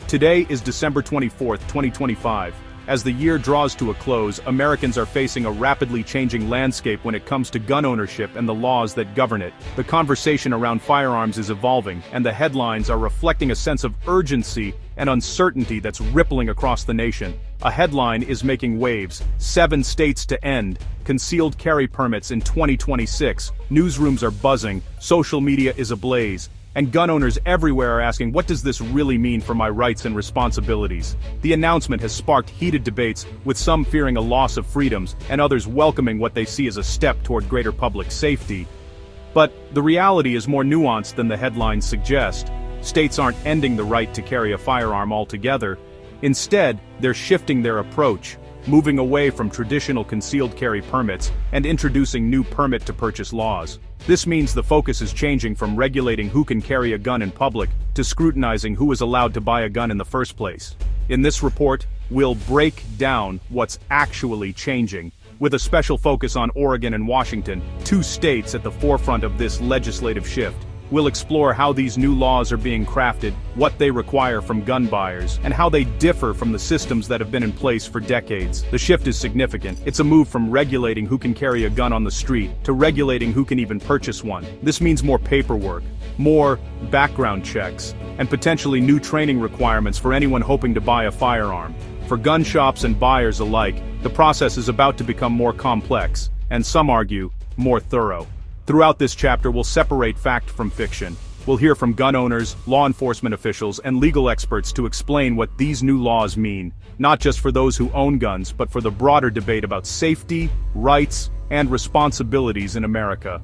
Today is December 24th, 2025. As the year draws to a close, Americans are facing a rapidly changing landscape when it comes to gun ownership and the laws that govern it. The conversation around firearms is evolving, and the headlines are reflecting a sense of urgency and uncertainty that's rippling across the nation. A headline is making waves: 7 states to end concealed carry permits in 2026. Newsrooms are buzzing, social media is ablaze, and gun owners everywhere are asking, what does this really mean for my rights and responsibilities? The announcement has sparked heated debates, with some fearing a loss of freedoms and others welcoming what they see as a step toward greater public safety. But the reality is more nuanced than the headlines suggest. States aren't ending the right to carry a firearm altogether. Instead, they're shifting their approach, moving away from traditional concealed carry permits and introducing new permit-to-purchase laws. This means the focus is changing from regulating who can carry a gun in public to scrutinizing who is allowed to buy a gun in the first place. In this report, we'll break down what's actually changing, with a special focus on Oregon and Washington, 2 states at the forefront of this legislative shift. We'll explore how these new laws are being crafted, what they require from gun buyers, and how they differ from the systems that have been in place for decades. The shift is significant. It's a move from regulating who can carry a gun on the street to regulating who can even purchase one. This means more paperwork, more background checks, and potentially new training requirements for anyone hoping to buy a firearm. For gun shops and buyers alike, the process is about to become more complex, and some argue, more thorough. Throughout this chapter, we'll separate fact from fiction. We'll hear from gun owners, law enforcement officials, and legal experts to explain what these new laws mean, not just for those who own guns, but for the broader debate about safety, rights, and responsibilities in America.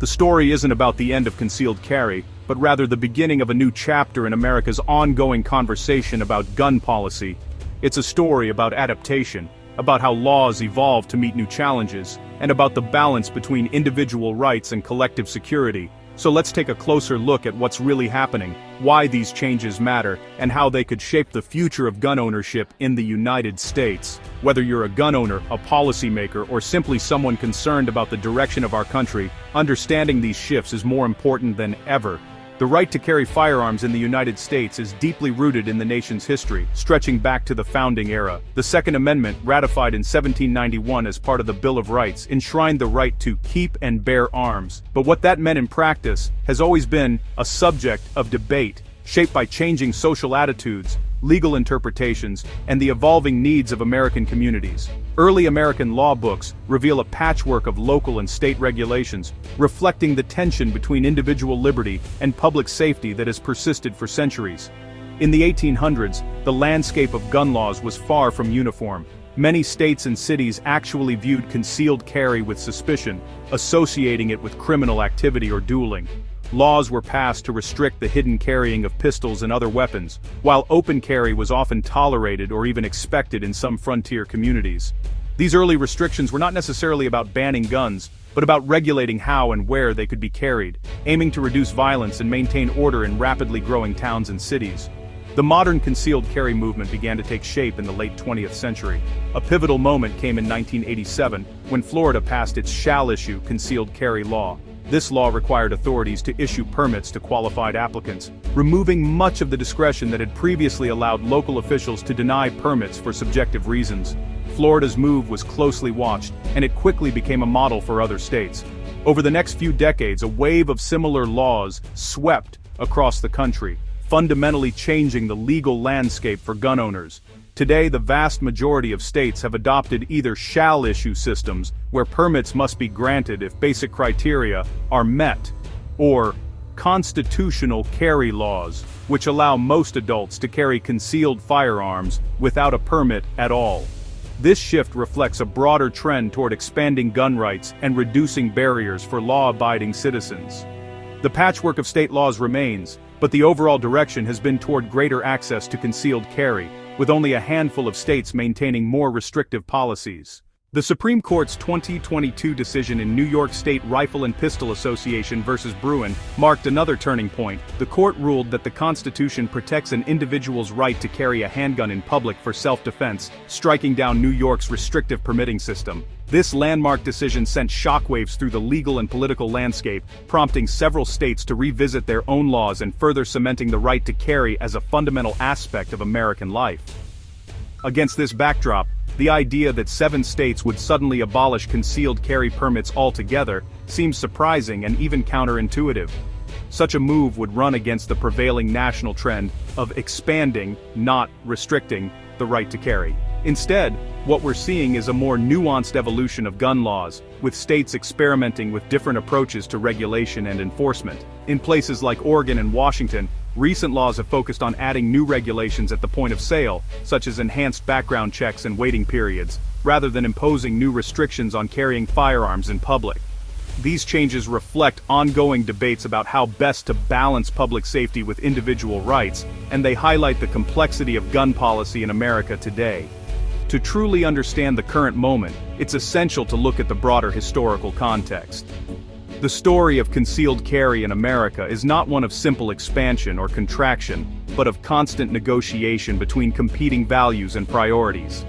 The story isn't about the end of concealed carry, but rather the beginning of a new chapter in America's ongoing conversation about gun policy. It's a story about adaptation, about how laws evolve to meet new challenges, and about the balance between individual rights and collective security. So let's take a closer look at what's really happening, why these changes matter, and how they could shape the future of gun ownership in the United States. Whether you're a gun owner, a policymaker, or simply someone concerned about the direction of our country, understanding these shifts is more important than ever. The right to carry firearms in the United States is deeply rooted in the nation's history, stretching back to the founding era. The Second Amendment, ratified in 1791 as part of the Bill of Rights, enshrined the right to keep and bear arms. But what that meant in practice has always been a subject of debate, shaped by changing social attitudes, legal interpretations, and the evolving needs of American communities. Early American law books reveal a patchwork of local and state regulations, reflecting the tension between individual liberty and public safety that has persisted for centuries. In the 1800s, the landscape of gun laws was far from uniform. Many states and cities actually viewed concealed carry with suspicion, associating it with criminal activity or dueling. Laws were passed to restrict the hidden carrying of pistols and other weapons, while open carry was often tolerated or even expected in some frontier communities. These early restrictions were not necessarily about banning guns, but about regulating how and where they could be carried, aiming to reduce violence and maintain order in rapidly growing towns and cities. The modern concealed carry movement began to take shape in the late 20th century. A pivotal moment came in 1987, when Florida passed its shall-issue concealed carry law. This law required authorities to issue permits to qualified applicants, removing much of the discretion that had previously allowed local officials to deny permits for subjective reasons. Florida's move was closely watched, and it quickly became a model for other states. Over the next few decades, a wave of similar laws swept across the country, fundamentally changing the legal landscape for gun owners. Today, the vast majority of states have adopted either shall-issue systems, where permits must be granted if basic criteria are met, or constitutional carry laws, which allow most adults to carry concealed firearms without a permit at all. This shift reflects a broader trend toward expanding gun rights and reducing barriers for law-abiding citizens. The patchwork of state laws remains, but the overall direction has been toward greater access to concealed carry, with only a handful of states maintaining more restrictive policies. The Supreme Court's 2022 decision in New York State Rifle and Pistol Association versus Bruin marked another turning point. The court ruled that the Constitution protects an individual's right to carry a handgun in public for self-defense, striking down New York's restrictive permitting system. This landmark decision sent shockwaves through the legal and political landscape, prompting several states to revisit their own laws and further cementing the right to carry as a fundamental aspect of American life. Against this backdrop, the idea that 7 states would suddenly abolish concealed carry permits altogether seems surprising and even counterintuitive. Such a move would run against the prevailing national trend of expanding, not restricting, the right to carry. Instead, what we're seeing is a more nuanced evolution of gun laws, with states experimenting with different approaches to regulation and enforcement. In places like Oregon and Washington, recent laws have focused on adding new regulations at the point of sale, such as enhanced background checks and waiting periods, rather than imposing new restrictions on carrying firearms in public. These changes reflect ongoing debates about how best to balance public safety with individual rights, and they highlight the complexity of gun policy in America today. To truly understand the current moment, it's essential to look at the broader historical context. The story of concealed carry in America is not one of simple expansion or contraction, but of constant negotiation between competing values and priorities.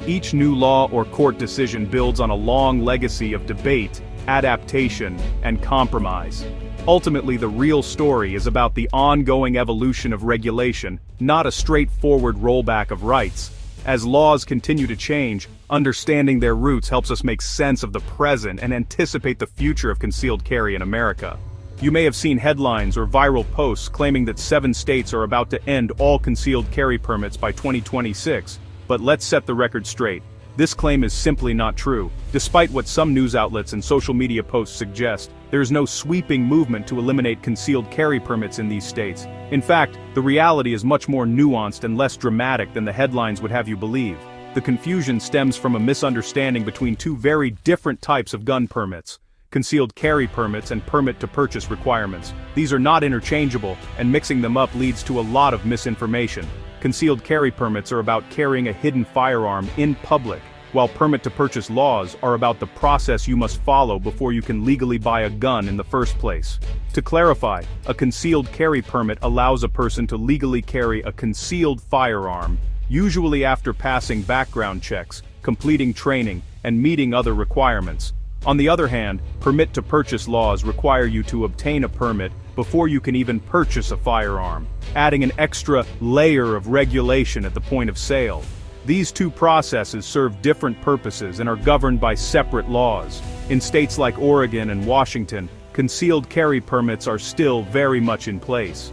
Each new law or court decision builds on a long legacy of debate, adaptation, and compromise. Ultimately, the real story is about the ongoing evolution of regulation, not a straightforward rollback of rights. As laws continue to change, understanding their roots helps us make sense of the present and anticipate the future of concealed carry in America. You may have seen headlines or viral posts claiming that 7 states are about to end all concealed carry permits by 2026, but let's set the record straight. This claim is simply not true. Despite what some news outlets and social media posts suggest, there is no sweeping movement to eliminate concealed carry permits in these states. In fact, the reality is much more nuanced and less dramatic than the headlines would have you believe. The confusion stems from a misunderstanding between 2 very different types of gun permits: concealed carry permits and permit-to-purchase requirements. These are not interchangeable, and mixing them up leads to a lot of misinformation. Concealed carry permits are about carrying a hidden firearm in public, while permit-to-purchase laws are about the process you must follow before you can legally buy a gun in the first place. To clarify, a concealed carry permit allows a person to legally carry a concealed firearm, usually after passing background checks, completing training, and meeting other requirements. On the other hand, permit-to-purchase laws require you to obtain a permit before you can even purchase a firearm, adding an extra layer of regulation at the point of sale. These 2 processes serve different purposes and are governed by separate laws. In states like Oregon and Washington, concealed carry permits are still very much in place.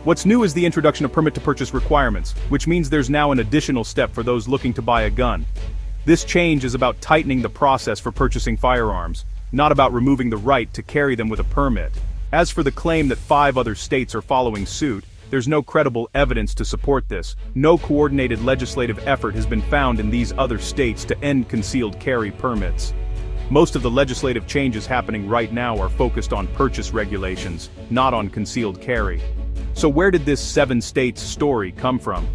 What's new is the introduction of permit-to-purchase requirements, which means there's now an additional step for those looking to buy a gun. This change is about tightening the process for purchasing firearms, not about removing the right to carry them with a permit. As for the claim that 5 other states are following suit, there's no credible evidence to support this. No coordinated legislative effort has been found in these other states to end concealed carry permits. Most of the legislative changes happening right now are focused on purchase regulations, not on concealed carry. So where did this 7 states story come from?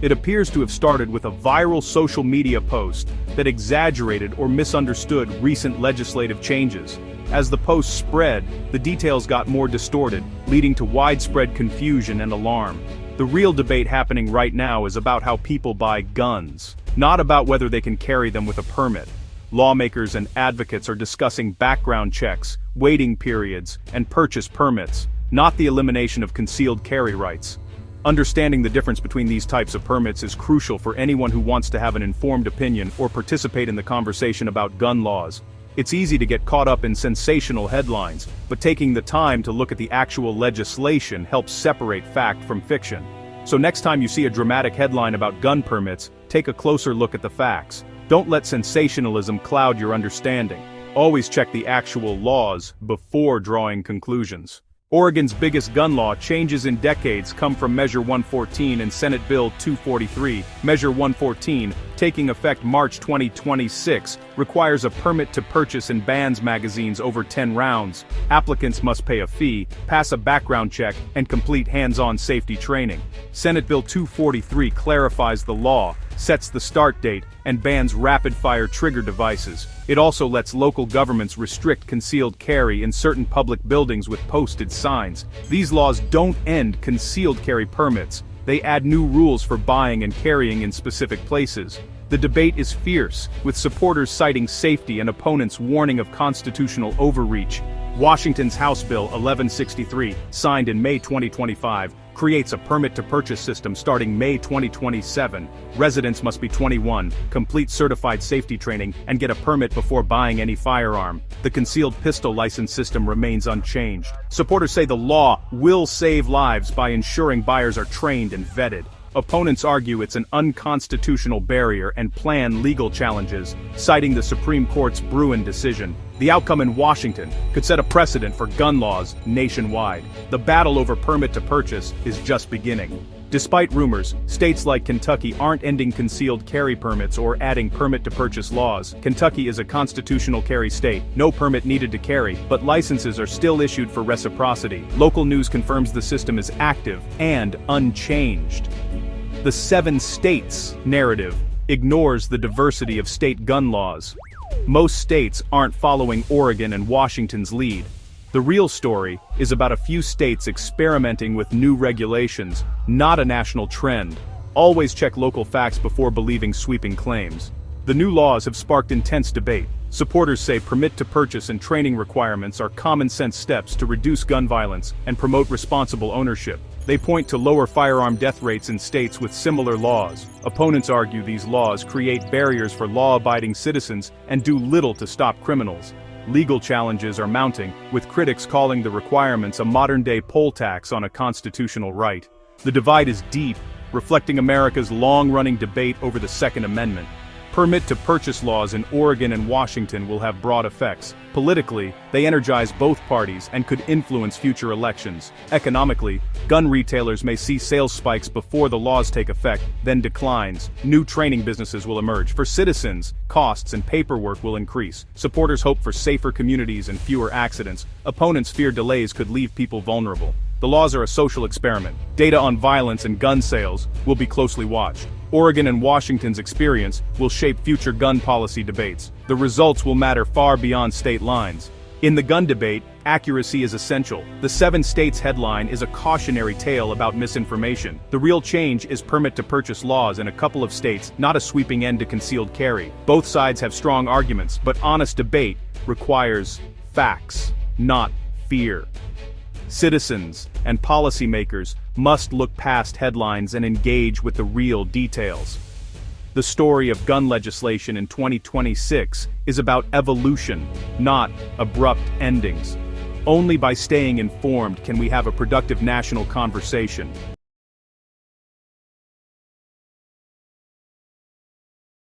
It appears to have started with a viral social media post that exaggerated or misunderstood recent legislative changes. As the post spread, the details got more distorted, leading to widespread confusion and alarm. The real debate happening right now is about how people buy guns, not about whether they can carry them with a permit. Lawmakers and advocates are discussing background checks, waiting periods, and purchase permits, not the elimination of concealed carry rights. Understanding the difference between these types of permits is crucial for anyone who wants to have an informed opinion or participate in the conversation about gun laws. It's easy to get caught up in sensational headlines, but taking the time to look at the actual legislation helps separate fact from fiction. So next time you see a dramatic headline about gun permits, take a closer look at the facts. Don't let sensationalism cloud your understanding. Always check the actual laws before drawing conclusions. Oregon's biggest gun law changes in decades come from Measure 114 and Senate Bill 243. Measure 114, taking effect March 2026, requires a permit to purchase and bans magazines over 10 rounds. Applicants must pay a fee, pass a background check, and complete hands-on safety training. Senate Bill 243 clarifies the law, sets the start date, and bans rapid-fire trigger devices. It also lets local governments restrict concealed carry in certain public buildings with posted signs. These laws don't end concealed carry permits. They add new rules for buying and carrying in specific places. The debate is fierce, with supporters citing safety and opponents warning of constitutional overreach. Washington's House Bill 1163, signed in May 2025, creates a permit-to-purchase system starting May 2027. Residents must be 21, complete certified safety training, and get a permit before buying any firearm. The concealed pistol license system remains unchanged. Supporters say the law will save lives by ensuring buyers are trained and vetted. Opponents argue it's an unconstitutional barrier and plan legal challenges, citing the Supreme Court's Bruin decision. The outcome in Washington could set a precedent for gun laws nationwide. The battle over permit to purchase is just beginning. Despite rumors, states like Kentucky aren't ending concealed carry permits or adding permit-to-purchase laws. Kentucky is a constitutional carry state, no permit needed to carry, but licenses are still issued for reciprocity. Local news confirms the system is active and unchanged. The 7 states narrative ignores the diversity of state gun laws. Most states aren't following Oregon and Washington's lead. The real story is about a few states experimenting with new regulations, not a national trend. Always check local facts before believing sweeping claims. The new laws have sparked intense debate. Supporters say permit to purchase and training requirements are common-sense steps to reduce gun violence and promote responsible ownership. They point to lower firearm death rates in states with similar laws. Opponents argue these laws create barriers for law-abiding citizens and do little to stop criminals. Legal challenges are mounting, with critics calling the requirements a modern-day poll tax on a constitutional right. The divide is deep, reflecting America's long-running debate over the Second Amendment. Permit-to-purchase laws in Oregon and Washington will have broad effects. Politically, they energize both parties and could influence future elections. Economically, gun retailers may see sales spikes before the laws take effect, then declines. New training businesses will emerge. For citizens, costs and paperwork will increase. Supporters hope for safer communities and fewer accidents. Opponents fear delays could leave people vulnerable. The laws are a social experiment. Data on violence and gun sales will be closely watched. Oregon and Washington's experience will shape future gun policy debates. The results will matter far beyond state lines. In the gun debate, accuracy is essential. The 7 states headline is a cautionary tale about misinformation. The real change is permit-to-purchase laws in a couple of states, not a sweeping end to concealed carry. Both sides have strong arguments, but honest debate requires facts, not fear. Citizens and policymakers must look past headlines and engage with the real details. The story of gun legislation in 2026 is about evolution, not abrupt endings. Only by staying informed can we have a productive national conversation.